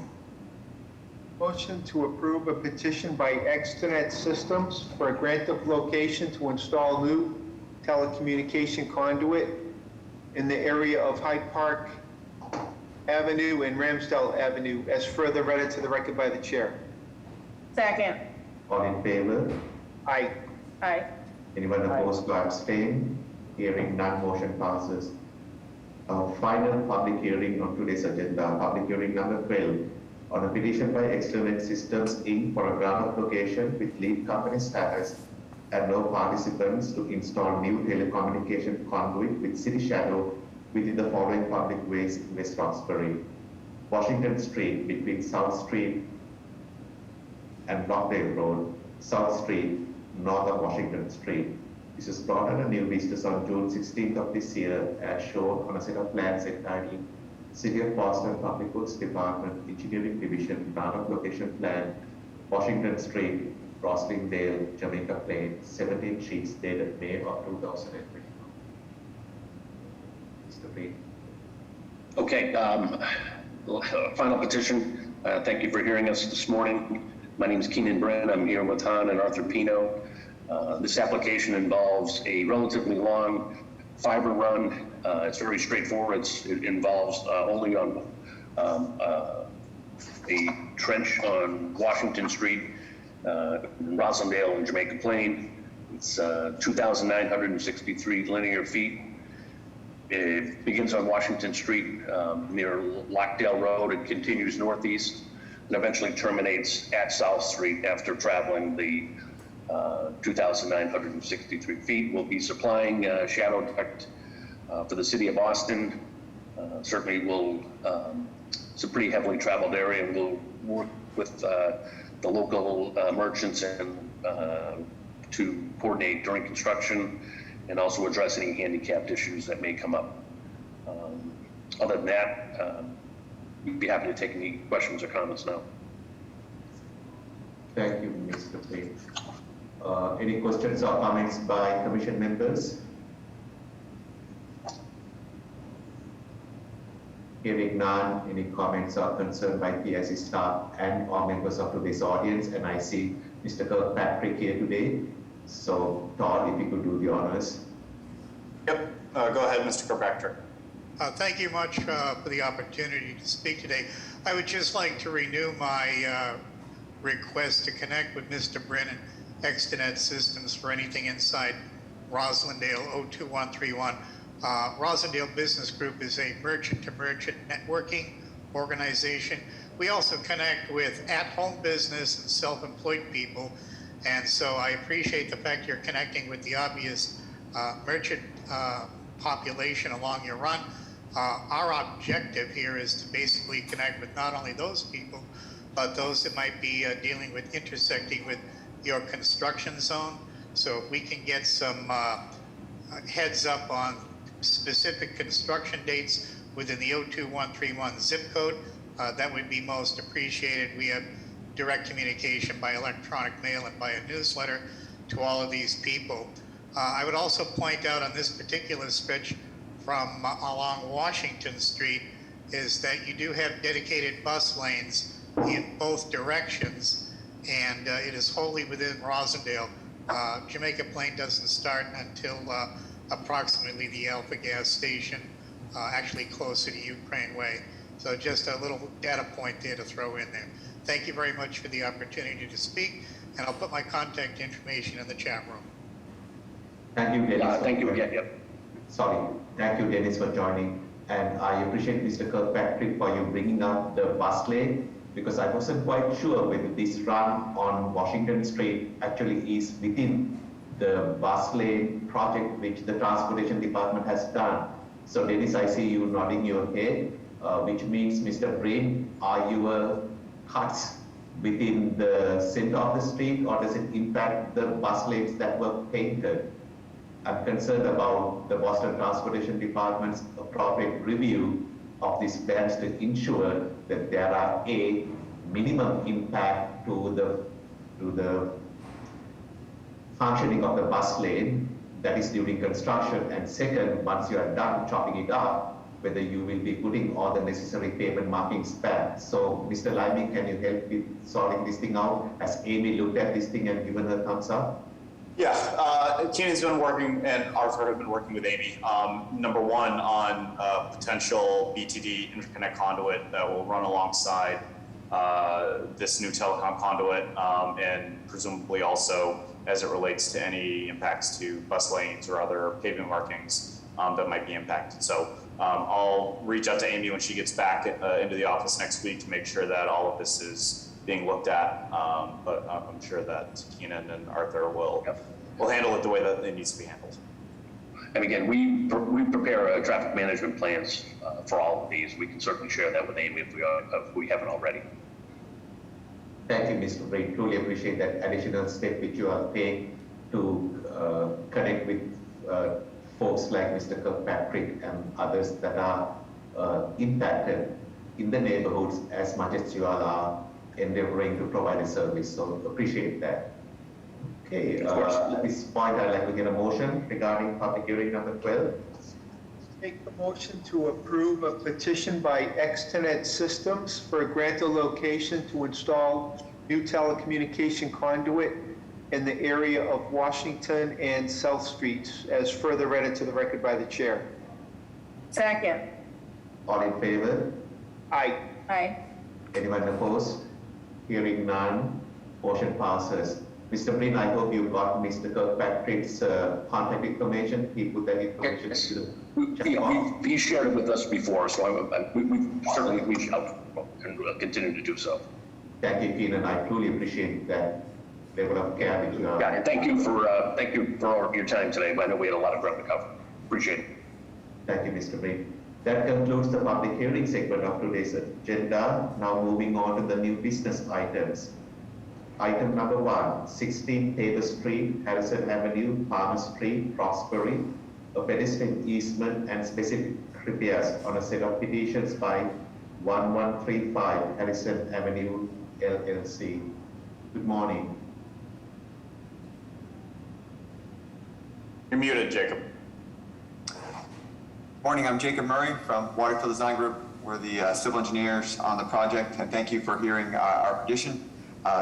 Motion to approve a petition by Extenet Systems for a grant of location to install new telecommunication conduit in the area of Hyde Park Avenue and Ramsdale Avenue, as further read into the record by the chair. Second. All in favor? Aye. Aye. Anyone opposed to abstain? Hearing none, motion passes. Our final public hearing on today's agenda, public hearing number 12, on a petition by Extenet Systems Inc. for a grant of location with lead company status and no participants to install new telecommunication conduit with City Shadow within the following public ways in West Roxbury: Washington Street between South Street and Lockdale Road, South Street north of Washington Street. This was brought under new business on June 16th of this year, as shown on a set of plans entitled City of Boston Public Works Department Engineering Division Grant of Location Plan, Washington Street, Roslindale, Jamaica Plain, 17 sheets dated May of 2021. Mr. Reed. Okay, final petition. Thank you for hearing us this morning. My name is Keenan Brennan. I'm here with Han and Arthur Pino. This application involves a relatively long fiber run. It's very straightforward. It involves only on a trench on Washington Street, Roslindale and Jamaica Plain. It's 2,963 linear feet. It begins on Washington Street near Lockdale Road and continues northeast and eventually terminates at South Street after traveling the 2,963 feet. We'll be supplying shadow duct for the city of Boston. Certainly it's a pretty heavily traveled area, and we'll work with the local merchants and to coordinate during construction and also address any handicapped issues that may come up. Other than that, we'd be happy to take any questions or comments now. Thank you, Mr. Reed. Any questions or comments by commission members? Hearing none, any comments or concern by PIC staff and or members of today's audience? And I see Mr. Kirkpatrick here today. So Todd, if you could do the honors. Yep, go ahead, Mr. Kirkpatrick. Thank you much for the opportunity to speak today. I would just like to renew my request to connect with Mr. Brennan, Extenet Systems, for anything inside Roslindale 02131. Roslindale Business Group is a merchant-to-merchant networking organization. We also connect with at-home business and self-employed people, and so I appreciate the fact you're connecting with the obvious merchant population along your run. Our objective here is to basically connect with not only those people, but those that might be dealing with intersecting with your construction zone. So if we can get some heads up on specific construction dates within the 02131 zip code, that would be most appreciated. We have direct communication by electronic mail and by a newsletter to all of these people. I would also point out on this particular stretch from along Washington Street is that you do have dedicated bus lanes in both directions, and it is wholly within Roslindale. Jamaica Plain doesn't start until approximately the Alpha gas station, actually closer to Ukraine Way. So just a little data point there to throw in there. Thank you very much for the opportunity to speak, and I'll put my contact information in the chat room. Thank you, Dennis. Thank you again. Yep. Sorry. Thank you, Dennis, for joining. And I appreciate Mr. Kirkpatrick for you bringing up the bus lane, because I wasn't quite sure whether this run on Washington Street actually is within the bus lane project which the transportation department has done. So Dennis, I see you nodding your head. which means, Mr. Brain, are your cuts within the center of the street, or does it impact the bus lanes that were painted? I'm concerned about the Boston Transportation Department's appropriate review of these plans to ensure that there are a minimum impact to the functioning of the bus lane, that is during construction, and second, once you are done chopping it up, whether you will be putting all the necessary pavement markings back. So, Mr. Liming, can you help with sorting this thing out? Has Amy looked at this thing and given her thumbs up? Yeah, Keenan's been working, and Arthur have been working with Amy. Number one, on potential BTD interconnect conduit that will run alongside this new telecom conduit, and presumably also as it relates to any impacts to bus lanes or other pavement markings that might be impacted. So I'll reach out to Amy when she gets back into the office next week to make sure that all of this is being looked at, but I'm sure that Keenan and Arthur will handle it the way that it needs to be handled. And again, we prepare traffic management plans for all of these. We can certainly share that with Amy if we haven't already. Thank you, Mr. Brain. Truly appreciate that additional step which you are taking to connect with folks like Mr. Kirkpatrick and others that are impacted in the neighborhoods as much as you all are endeavoring to provide a service. So appreciate that. Okay, at this point, I'd like to get a motion regarding public hearing number 12. Make the motion to approve a petition by Extenet Systems for a grant of location to install new telecommunication conduit in the area of Washington and South Streets, as further read into the record by the chair. Second. All in favor? Aye. Aye. Anyone opposed? Hearing none, motion passes. Mr. Brin, I hope you got Mr. Kirkpatrick's contact information. He put that information into the chat box. He shared it with us before, so we certainly reach out and continue to do so. Thank you, Keenan. I truly appreciate that level of care that you are. Yeah, and thank you for your time today. I know we had a lot of ground to cover. Appreciate it. Thank you, Mr. Brin. That concludes the public hearing segment of today's agenda. Now moving on to the new business items. Item number 1, 16 Tabor Street, Harrison Avenue, Palmer Street, Roxbury, a pedestrian easement and specific repairs on a set of petitions by 1135 Harrison Avenue, LLC. Good morning. You're muted, Jacob. Morning, I'm Jacob Murray from Waterfield Design Group. We're the civil engineers on the project, and thank you for hearing our petition.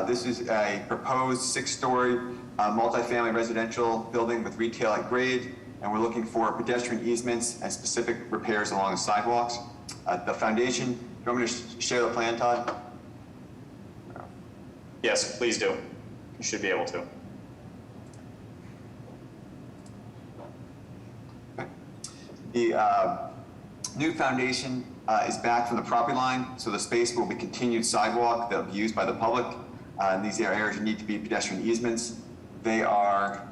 This is a proposed 6-story multifamily residential building with retail at grade, and we're looking for pedestrian easements and specific repairs along the sidewalks. The foundation, do you want me to share the plan, Todd? Yes, please do. You should be able to. The new foundation is back from the property line, so the space will be continued sidewalk that will be used by the public. In these areas need to be pedestrian easements. They are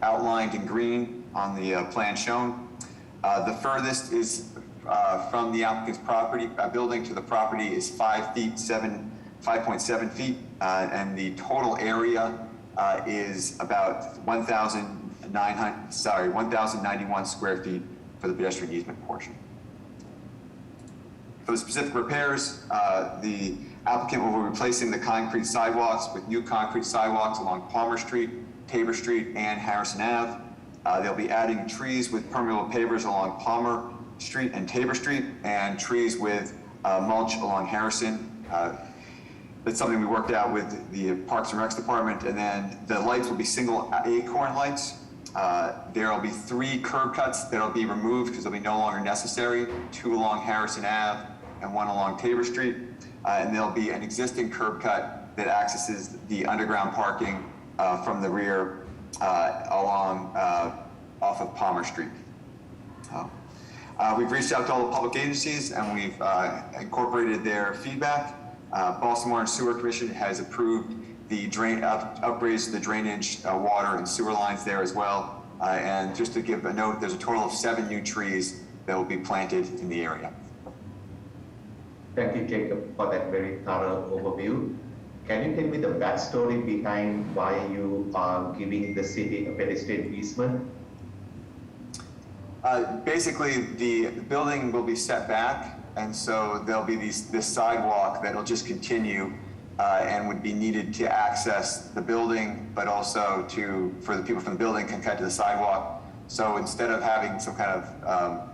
outlined in green on the plan shown. The furthest is from the applicant's property building to the property is 5.7 feet, and the total area is about 1,091 square feet for the pedestrian easement portion. For the specific repairs, the applicant will be replacing the concrete sidewalks with new concrete sidewalks along Palmer Street, Tabor Street, and Harrison Ave. They'll be adding trees with permeable pavers along Palmer Street and Tabor Street, and trees with mulch along Harrison. That's something we worked out with the Parks and Recs Department. And then the lights will be single acorn lights. There will be 3 curb cuts that will be removed because they'll be no longer necessary, 2 along Harrison Ave and 1 along Tabor Street. And there'll be an existing curb cut that accesses the underground parking from the rear along off of Palmer Street. We've reached out to all the public agencies and we've incorporated their feedback. Baltimore and Sewer Commission has approved the upgrades to the drainage, water and sewer lines there as well. And just to give a note, there's a total of 7 new trees that will be planted in the area. Thank you, Jacob, for that very thorough overview. Can you tell me the backstory behind why you are giving the city a pedestrian easement? Basically, the building will be set back, and so there'll be this sidewalk that'll just continue and would be needed to access the building, but also for the people from the building can cut to the sidewalk. So instead of having some kind of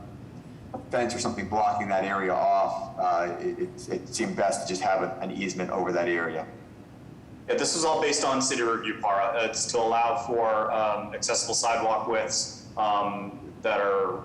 fence or something blocking that area off, it seemed best to just have an easement over that area. Yeah, this was all based on city review, Para. It's to allow for accessible sidewalk widths that are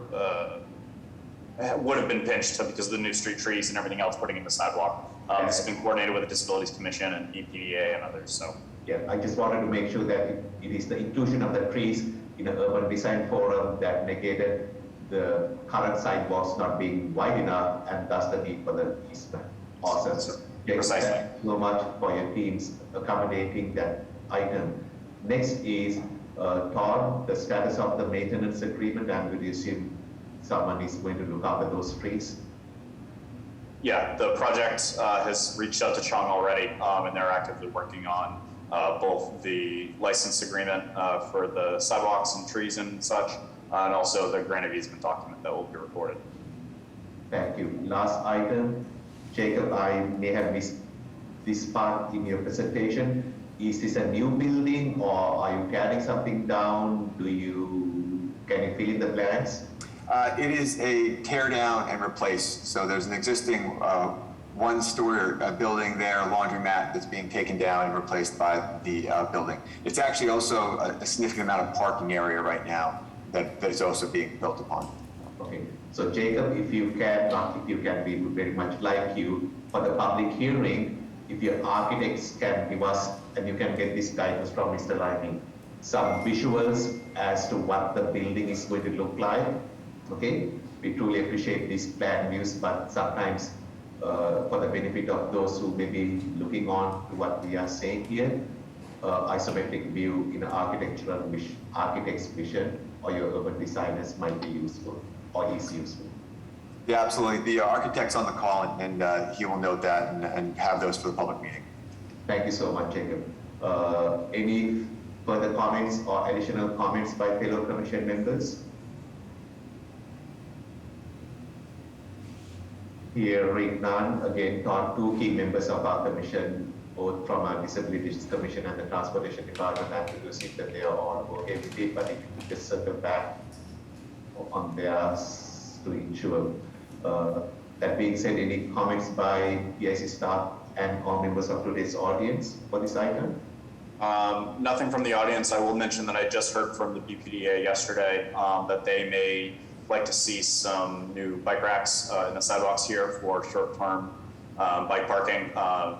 would have been pinched because of the new street trees and everything else putting in the sidewalk. This has been coordinated with the Disabilities Commission and EPDA and others. So Yeah, I just wanted to make sure that it is the inclusion of the trees in an urban design forum that negated the current sidewalks not being wide enough and thus the need for the easement. Awesome. Precisely. Thank you so much for your teams accommodating that item. Next is Todd, the status of the maintenance agreement. I'm going to assume someone is going to look after those trees. yeah, the project has reached out to Chung already, and they're actively working on both the license agreement for the sidewalks and trees and such, and also the grant of easement document that will be recorded. Thank you. Last item, Jacob, I may have missed this part in your presentation. Is this a new building or are you tearing something down? Can you fill in the blanks? It is a tear down and replace. So there's an existing one-story building there, laundromat that's being taken down and replaced by the building. It's actually also a significant amount of parking area right now that is also being built upon. Okay, so Jacob, if you can, we would very much like you for the public hearing, if your architects can give us, and you can get this guidance from Mr. Lining, some visuals as to what the building is going to look like. Okay, we truly appreciate these plan views, but sometimes for the benefit of those who may be looking on to what we are saying here, isometric view in architect's vision or your urban designers might be useful or is useful. Yeah, absolutely. The architect's on the call and he will note that and have those for the public meeting. Thank you so much, Jacob. Any further comments or additional comments by fellow commission members? Hearing none, again, Todd, two key members of our commission, both from our Disabilities Commission and the Transportation Department, and to see that they are all okay with it, but if you could just circle back on theirs to ensure. That being said, any comments by PIC staff and all members of today's audience for this item? Nothing from the audience. I will mention that I just heard from the BPDA yesterday that they may like to see some new bike racks in the sidewalks here for short-term bike parking.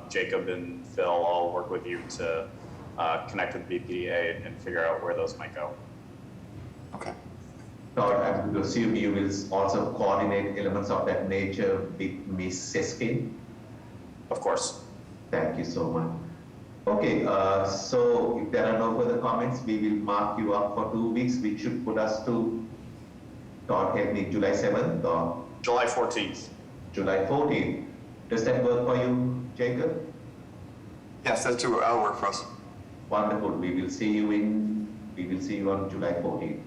Jacob and Phil all work with you to connect with BPDA and figure out where those might go. Okay. Todd, I would assume you will also coordinate elements of that nature with Ms. Seskin. Of course. Thank you so much. Okay, so if there are no further comments, we will mark you up for 2 weeks, which should put us to, Todd, help me, July 7th or? July 14th. July 14th. Does that work for you, Jacob? Yes, that'll work for us. Wonderful. We will see you on July 14th.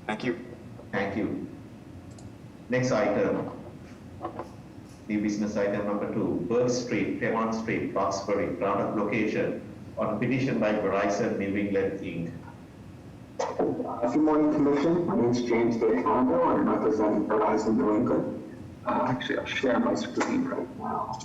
Thank you. Thank you. Next item. New business item number 2, Burke Street, Fremont Street, Roxbury, ground of location on petition by Verizon New England, Inc. Good morning, Commission. My name is James DeCondo. I'm representing Verizon New England. Actually, I'll share my screen right now.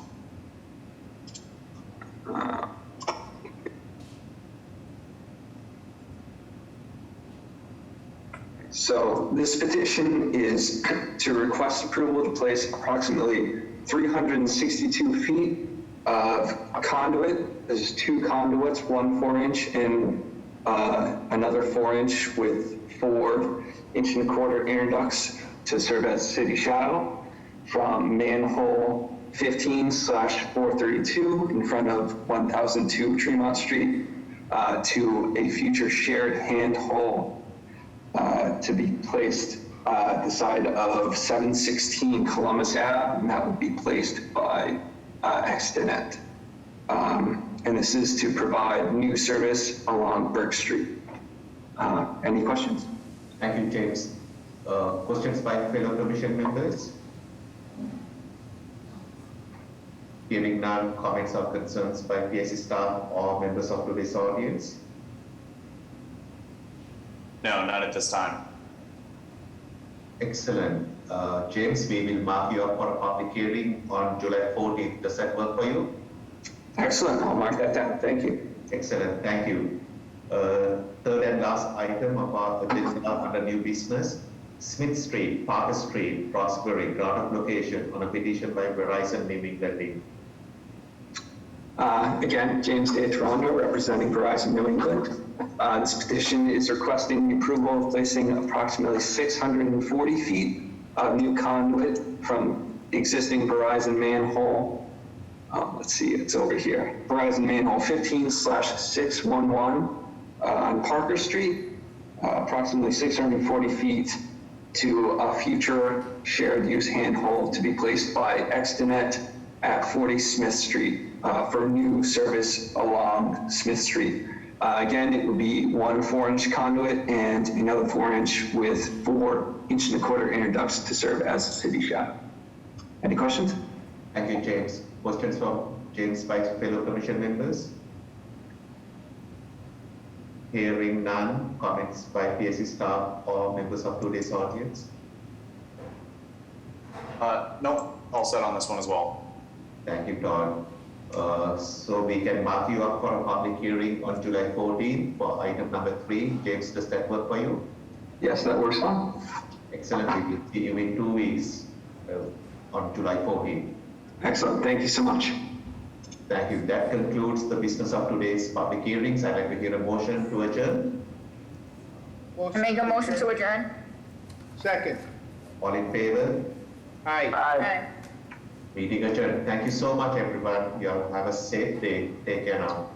So this petition is to request approval to place approximately 362 feet of conduit. There's 2 conduits, one 4-inch and another 4-inch with 4 1.25-inch air ducts to serve as city shadow from manhole 15/432 in front of 1002 Tremont Street to a future shared hand hole to be placed the side of 716 Columbus Ave, and that would be placed by Extenet. And this is to provide new service along Burke Street. Any questions? Thank you, James. Questions by fellow commission members? Hearing none, comments or concerns by PSC staff or members of today's audience? No, not at this time. Excellent. James, we will mark you up for a public hearing on July 14th. Does that work for you? Excellent, I'll mark that down, thank you. Excellent, thank you. Third and last item of our agenda under new business, Smith Street, Parker Street, Roxbury, grant of location on a petition by Verizon New England Inc. Again, James Day Toronto, representing Verizon New England. This petition is requesting the approval of placing approximately 640 feet of new conduit from the existing Verizon manhole. Let's see, it's over here. Verizon manhole 15/611 on Parker Street, approximately 640 feet to a future shared use handhold to be placed by Extenet at 40 Smith Street for new service along Smith Street. Again, it would be one 4-inch conduit and another 4-inch with 4 1.25-inch inner ducts to serve as a city shadow. Any questions? Thank you, James. Questions from James by fellow commission members? Hearing none, comments by PSC staff or members of today's audience? No, all set on this one as well. Thank you, Todd. So we can mark you up for a public hearing on July 14th for item number 3. James, does that work for you? Yes, that works fine. Excellent. We will see you in 2 weeks on July 14th. Excellent. Thank you so much. Thank you. That concludes the business of today's public hearings. I'd like to hear a motion to adjourn. I make a motion to adjourn. Second. All in favor? Aye. Aye. Meeting adjourned. Thank you so much, everyone. You all have a safe day. Take care now.